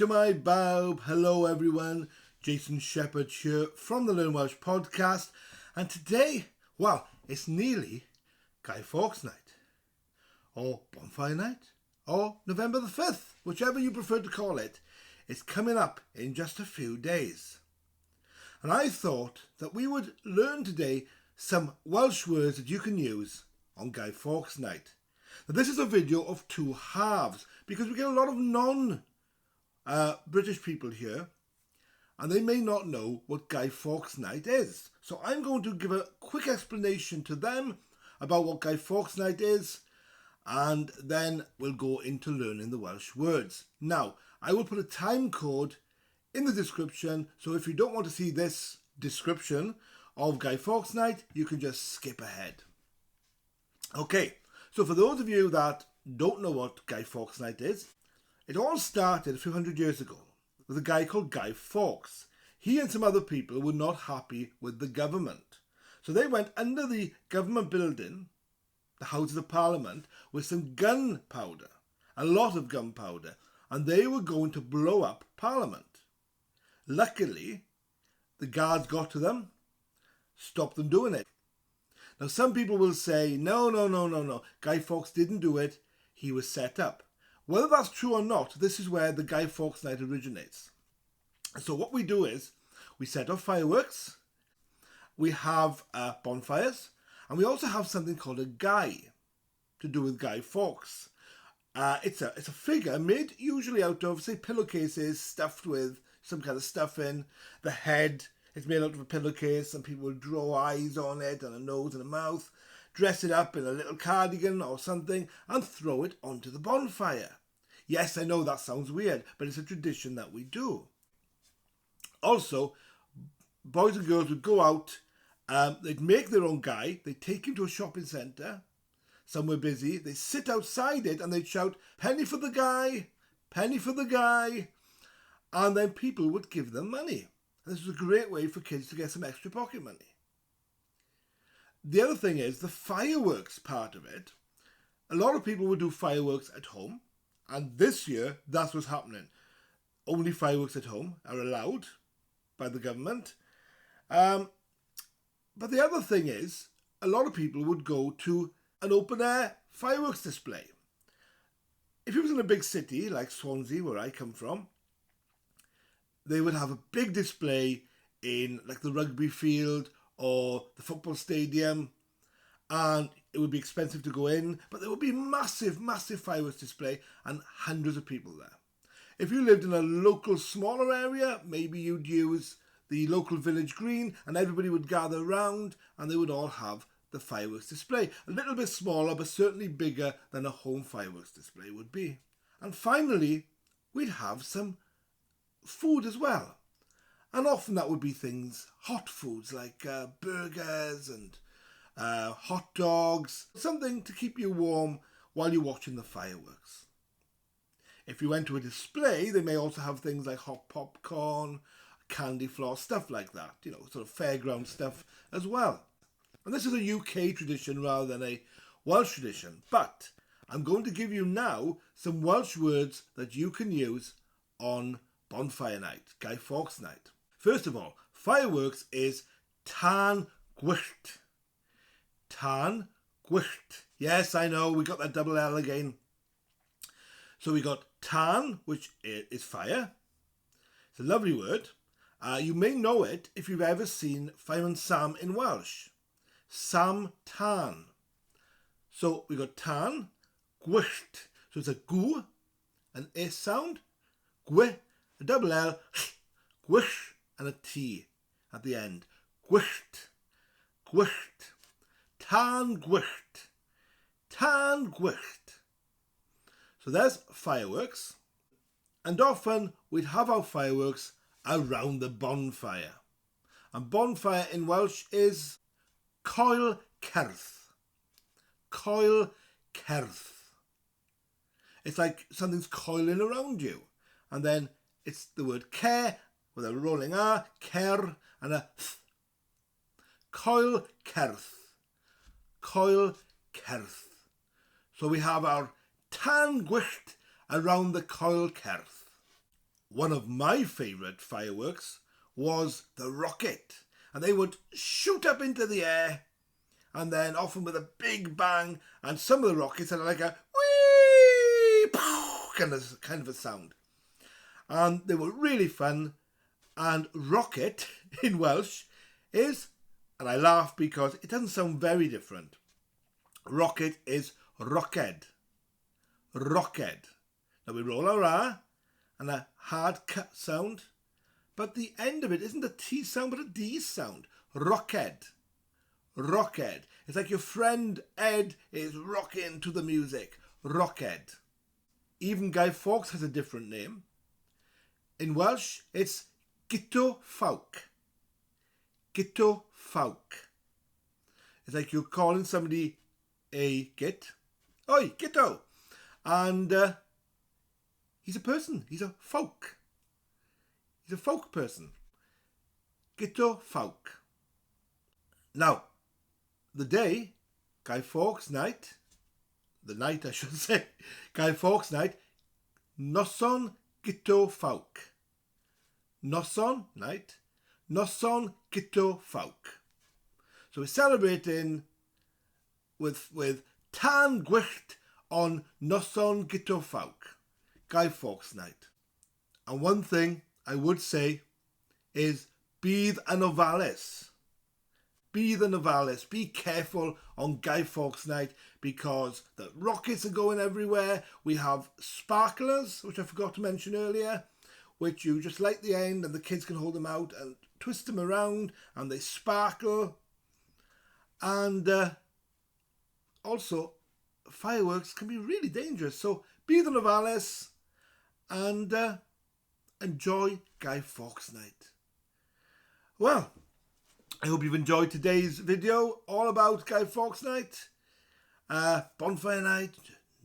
Shwmae Bawb, hello everyone, Jason Shepherd here from the Learn Welsh podcast, and today, well, it's nearly Guy Fawkes Night, or Bonfire Night, or November the 5th, whichever you prefer to call it. It's coming up in just a few days. And I thought that we would learn today some Welsh words that you can use on Guy Fawkes Night. Now, this is a video of two halves, because we get a lot of British people here, and they may not know what Guy Fawkes Night is. So I'm going to give a quick explanation to them about what Guy Fawkes Night is, and then we'll go into learning the Welsh words. Now, I will put a time code in the description, so if you don't want to see this description of Guy Fawkes Night, you can just skip ahead. Okay, so for those of you that don't know what Guy Fawkes Night is, it all started a few hundred years ago with a guy called Guy Fawkes. He and some other people were not happy with the government. So they went under the government building, the Houses of Parliament, with some gunpowder, a lot of gunpowder, and they were going to blow up Parliament. Luckily, the guards got to them, stopped them doing it. Now, some people will say, no, Guy Fawkes didn't do it, he was set up. Whether that's true or not, this is where the Guy Fawkes Night originates. So what we do is, we set off fireworks, we have bonfires, and we also have something called a guy, to do with Guy Fawkes. It's a figure made usually out of, say, pillowcases stuffed with some kind of stuff in. The head is made out of a pillowcase, and people will draw eyes on it, and a nose and a mouth, dress it up in a little cardigan or something, and throw it onto the bonfire. Yes, I know that sounds weird, but it's a tradition that we do. Also, boys and girls would go out, they'd make their own guy, they'd take him to a shopping centre, somewhere busy, they'd sit outside it and they'd shout, "Penny for the guy, penny for the guy," and then people would give them money. And this was a great way for kids to get some extra pocket money. The other thing is the fireworks part of it. A lot of people would do fireworks at home, and this year that's what's happening. Only fireworks at home are allowed by the government. But the other thing is, a lot of people would go to an open-air fireworks display. If it was in a big city like Swansea, where I come from, they would have a big display in like the rugby field or the football stadium, and it would be expensive to go in, but there would be massive fireworks display and hundreds of people there. If you lived in a local smaller area, maybe you'd use the local village green and everybody would gather around and they would all have the fireworks display. A little bit smaller, but certainly bigger than a home fireworks display would be. And finally, we'd have some food as well. And often that would be things, hot foods like burgers and hot dogs, something to keep you warm while you're watching the fireworks. If you went to a display, they may also have things like hot popcorn, candy floss, stuff like that, sort of fairground stuff as well. And this is a UK tradition rather than a Welsh tradition, but I'm going to give you now some Welsh words that you can use on Bonfire Night, Guy Fawkes Night. First of all, fireworks is tân gwyllt. Tân gwyllt. Yes, I know, we got that double L again. So we got tân, which is fire. It's a lovely word. You may know it if you've ever seen Fireman Sam in Welsh. Sam tân. So we got tân gwyllt. So it's a gw, an S sound, gwy, a double L, gwyll, and a T at the end. Gwyllt, gwyllt, tân gwyllt, tân gwyllt. So there's fireworks, and often we'd have our fireworks around the bonfire. And bonfire in Welsh is coil certh. Coil certh. It's like something's coiling around you. And then it's the word cer with a rolling R, cer, and a th. Coil certh. Coil certh. So we have our tân gwyllt around the coil certh. one of my favourite fireworks was the rocket. And they would shoot up into the air, and then often with a big bang, and some of the rockets had like a whee, kind of a sound. And they were really fun. And rocket in Welsh is, and I laugh because it doesn't sound very different. Rocket is rocked. Rocked. Now we roll our R and a hard cut sound, but the end of it isn't a T sound but a D sound. Rocked. Rocked. It's like your friend Ed is rocking to the music. Rocked. Even Guy Fawkes has a different name. In Welsh, it's Guy Fawkes. Guy Fawkes. It's like you're calling somebody a git. Oi, Gitto. And he's a person. He's a folk. He's a folk person. Guy Fawkes. Now, the day, Guy Fawkes Night, the night I should say, Guy Fawkes Night, Noson Guy Fawkes. Noson, night, Noson Guy Fawkes. So we're celebrating with tan gwyllt on Noson Guy Fawkes, Guy Fawkes Night. And one thing I would say is bydd yn ofalus. Bydd yn ofalus. Be careful on Guy Fawkes Night because the rockets are going everywhere. We have sparklers, which I forgot to mention earlier, which you just light the end and the kids can hold them out and twist them around and they sparkle. And also, fireworks can be really dangerous. So bydd yn ofalus and enjoy Guy Fawkes Night. Well, I hope you've enjoyed today's video all about Guy Fawkes Night. Bonfire Night,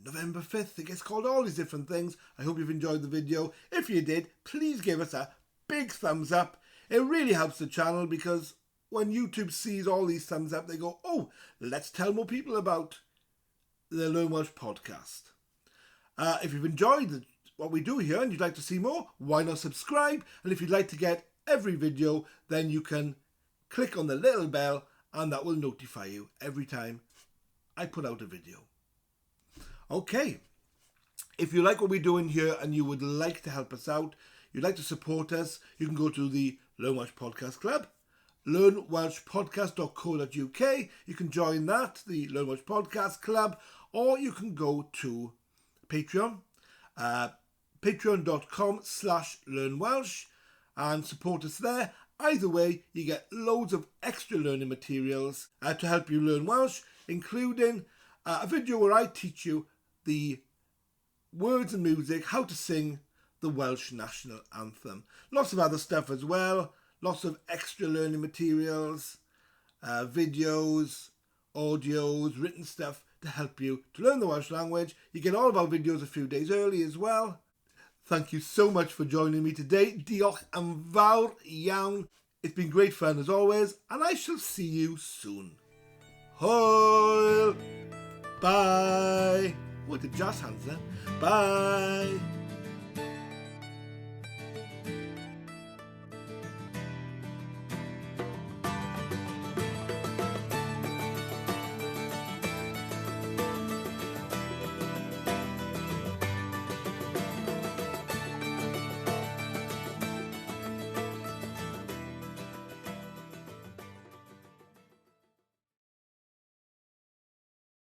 November 5th. It gets called all these different things. I hope you've enjoyed the video. If you did, please give us a big thumbs up. It really helps the channel because when YouTube sees all these thumbs up, they go, oh, let's tell more people about the Learn Welsh podcast. If you've enjoyed what we do here and you'd like to see more, why not subscribe? And if you'd like to get every video, then you can click on the little bell and that will notify you every time I put out a video. Okay, if you like what we're doing here and you would like to help us out, you'd like to support us, you can go to the Learn Welsh Podcast Club, learnwelshpodcast.co.uk. You can join that, the Learn Welsh Podcast Club, or you can go to Patreon, patreon.com/learnwelsh and support us there. Either way, you get loads of extra learning materials to help you learn Welsh, including a video where I teach you the words and music, how to sing the Welsh National Anthem. Lots of other stuff as well, lots of extra learning materials, videos, audios, written stuff to help you to learn the Welsh language. You get all of our videos a few days early as well. Thank you so much for joining me today. Diolch yn fawr iawn. It's been great fun as always, and I shall see you soon. Hwyl! Bye! What did jazz hands then? Bye!